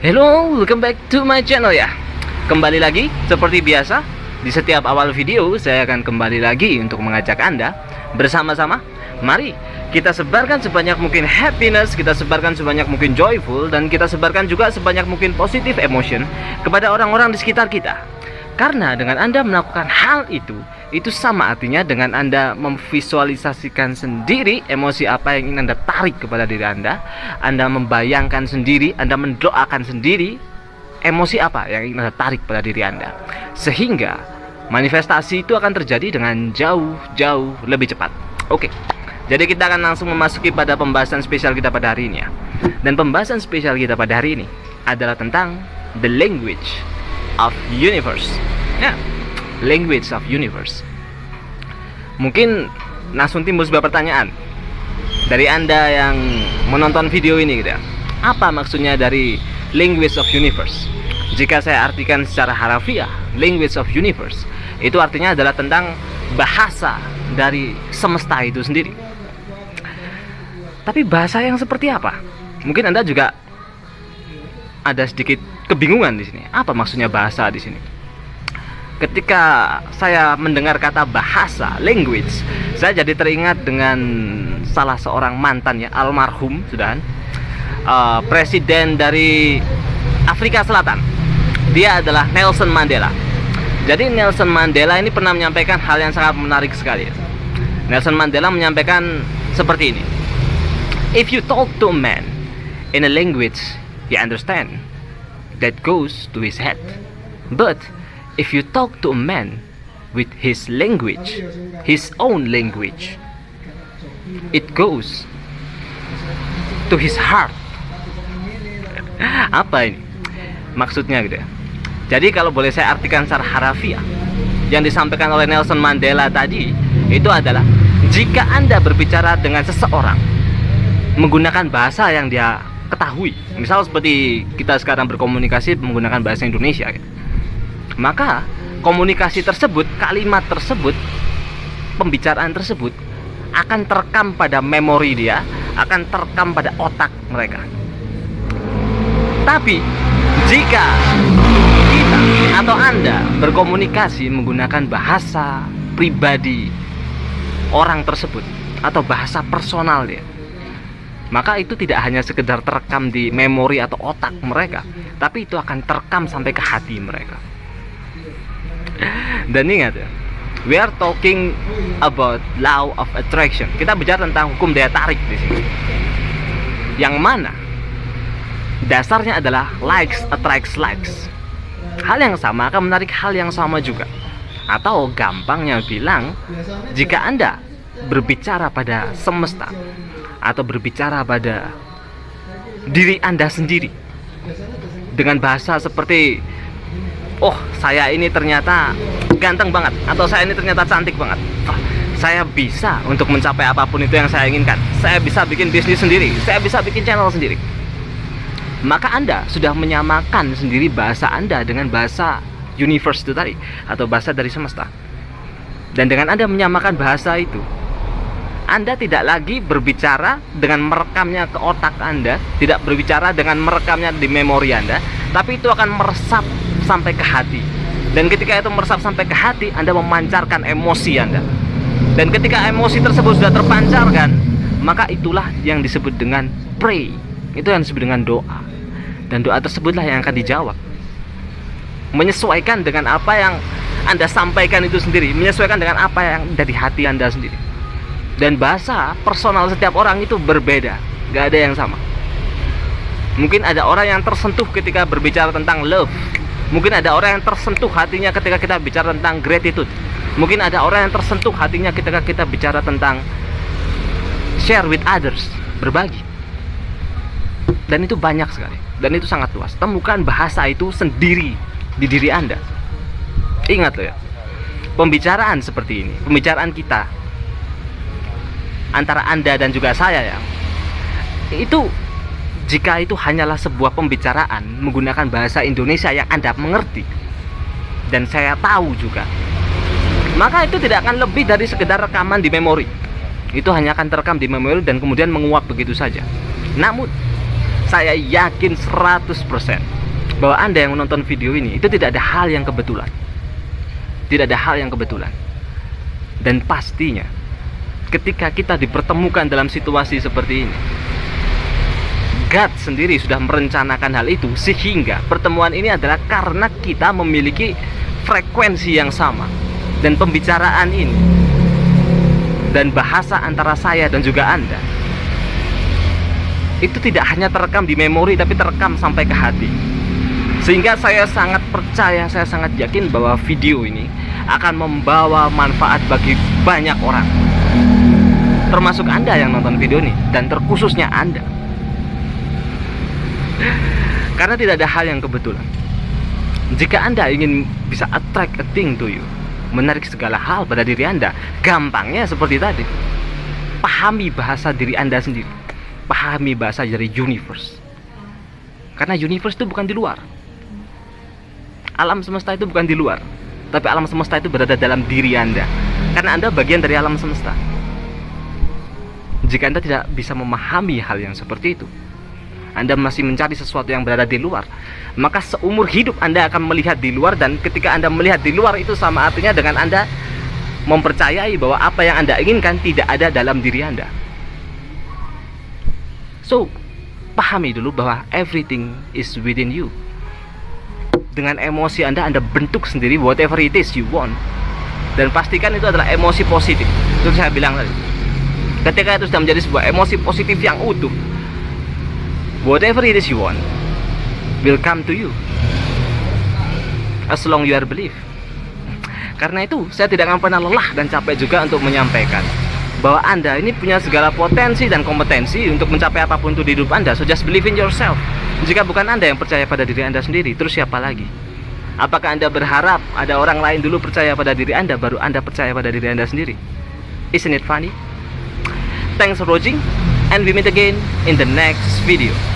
Hello, welcome back to my channel ya. Kembali lagi seperti biasa, di setiap awal video saya akan kembali lagi untuk mengajak Anda bersama-sama. Mari kita sebarkan sebanyak mungkin happiness, kita sebarkan sebanyak mungkin joyful, dan kita sebarkan juga sebanyak mungkin positive emotion kepada orang-orang di sekitar kita. Karena dengan Anda melakukan hal itu sama artinya dengan Anda memvisualisasikan sendiri emosi apa yang ingin Anda tarik kepada diri Anda membayangkan sendiri, Anda mendoakan sendiri emosi apa yang ingin Anda tarik pada diri Anda. Sehingga manifestasi itu akan terjadi dengan jauh lebih cepat. Oke, jadi kita akan langsung memasuki pada pembahasan spesial kita pada hari ini ya. Dan pembahasan spesial kita pada hari ini adalah tentang the language of universe. Ya, language of universe. Mungkin langsung timbul sebuah pertanyaan dari Anda yang menonton video ini gitu ya. Apa maksudnya dari language of universe? Jika saya artikan secara harafiah, language of universe itu artinya adalah tentang bahasa dari semesta itu sendiri. Tapi bahasa yang seperti apa? Mungkin Anda juga ada sedikit kebingungan di sini. Apa maksudnya bahasa di sini? Ketika saya mendengar kata bahasa, language, saya jadi teringat dengan salah seorang mantan ya, almarhum sudah presiden dari Afrika Selatan. Dia adalah Nelson Mandela. Jadi Nelson Mandela ini pernah menyampaikan hal yang sangat menarik sekali. Nelson Mandela menyampaikan seperti ini: if you talk to a man in a language he understand, that goes to his head. But if you talk to a man with his language, his own language, it goes to his heart. Apa ini? Maksudnya gitu ya. Jadi kalau boleh saya artikan secara harafiah, yang disampaikan oleh Nelson Mandela tadi itu adalah jika Anda berbicara dengan seseorang menggunakan bahasa yang dia ketahui, misal seperti kita sekarang berkomunikasi menggunakan bahasa Indonesia gitu, maka komunikasi tersebut, kalimat tersebut, pembicaraan tersebut akan terekam pada memori dia, akan terekam pada otak mereka. Tapi jika kita atau Anda berkomunikasi menggunakan bahasa pribadi orang tersebut atau bahasa personal dia, maka itu tidak hanya sekedar terekam di memori atau otak mereka, tapi itu akan terekam sampai ke hati mereka. Dan ingat ya, we are talking about law of attraction. Kita bicara tentang hukum daya tarik di sini. Yang mana dasarnya adalah likes attracts likes. Hal yang sama akan menarik hal yang sama juga. Atau gampangnya bilang, jika Anda berbicara pada semesta atau berbicara pada diri Anda sendiri dengan bahasa seperti, oh saya ini ternyata ganteng banget, atau saya ini ternyata cantik banget, oh, saya bisa untuk mencapai apapun itu yang saya inginkan, saya bisa bikin bisnis sendiri, saya bisa bikin channel sendiri, maka Anda sudah menyamakan sendiri bahasa Anda dengan bahasa universe itu tadi, atau bahasa dari semesta. Dan dengan Anda menyamakan bahasa itu, Anda tidak lagi berbicara dengan merekamnya ke otak Anda, tidak berbicara dengan merekamnya di memori Anda, tapi itu akan meresap sampai ke hati. Dan ketika itu meresap sampai ke hati, Anda memancarkan emosi Anda. Dan ketika emosi tersebut sudah terpancarkan, maka itulah yang disebut dengan pray. Itu yang disebut dengan doa. Dan doa tersebutlah yang akan dijawab, menyesuaikan dengan apa yang Anda sampaikan itu sendiri, menyesuaikan dengan apa yang dari hati Anda sendiri. Dan bahasa personal setiap orang itu berbeda, gak ada yang sama. Mungkin ada orang yang tersentuh ketika berbicara tentang love, mungkin ada orang yang tersentuh hatinya ketika kita bicara tentang gratitude, mungkin ada orang yang tersentuh hatinya ketika kita bicara tentang share with others, berbagi. Dan itu banyak sekali, dan itu sangat luas. Temukan bahasa itu sendiri di diri Anda. Ingat loh ya, pembicaraan seperti ini, pembicaraan kita antara Anda dan juga saya ya, itu jika itu hanyalah sebuah pembicaraan menggunakan bahasa Indonesia yang Anda mengerti dan saya tahu juga, maka itu tidak akan lebih dari sekedar rekaman di memori. Itu hanya akan terekam di memori dan kemudian menguap begitu saja. Namun saya yakin 100% bahwa Anda yang menonton video ini itu tidak ada hal yang kebetulan. Tidak ada hal yang kebetulan. Dan pastinya ketika kita dipertemukan dalam situasi seperti ini, God sendiri sudah merencanakan hal itu, sehingga pertemuan ini adalah karena kita memiliki frekuensi yang sama. Dan pembicaraan ini dan bahasa antara saya dan juga Anda itu tidak hanya terekam di memori, tapi terekam sampai ke hati. Sehingga saya sangat percaya, saya sangat yakin bahwa video ini akan membawa manfaat bagi banyak orang, termasuk Anda yang nonton video ini, dan terkhususnya Anda. Karena tidak ada hal yang kebetulan. Jika Anda ingin bisa attract a thing to you, menarik segala hal pada diri Anda, gampangnya seperti tadi. Pahami bahasa diri Anda sendiri. Pahami bahasa dari universe. Karena universe itu bukan di luar. Alam semesta itu bukan di luar, tapi alam semesta itu berada dalam diri Anda. Karena Anda bagian dari alam semesta. Jika Anda tidak bisa memahami hal yang seperti itu, Anda masih mencari sesuatu yang berada di luar, maka seumur hidup Anda akan melihat di luar. Dan ketika Anda melihat di luar, itu sama artinya dengan Anda mempercayai bahwa apa yang Anda inginkan tidak ada dalam diri Anda. So, pahami dulu bahwa everything is within you. Dengan emosi Anda bentuk sendiri whatever it is you want. Dan pastikan itu adalah emosi positif. Itu saya bilang tadi. Ketika itu sudah menjadi sebuah emosi positif yang utuh, whatever it is you want will come to you, as long you are believe. Karena itu saya tidak akan pernah lelah dan capek juga untuk menyampaikan bahwa Anda ini punya segala potensi dan kompetensi untuk mencapai apapun itu di hidup Anda. So just believe in yourself. Jika bukan Anda yang percaya pada diri Anda sendiri, terus siapa lagi? Apakah Anda berharap ada orang lain dulu percaya pada diri Anda, baru Anda percaya pada diri Anda sendiri? Isn't it funny? Thanks for watching, and we meet again in the next video.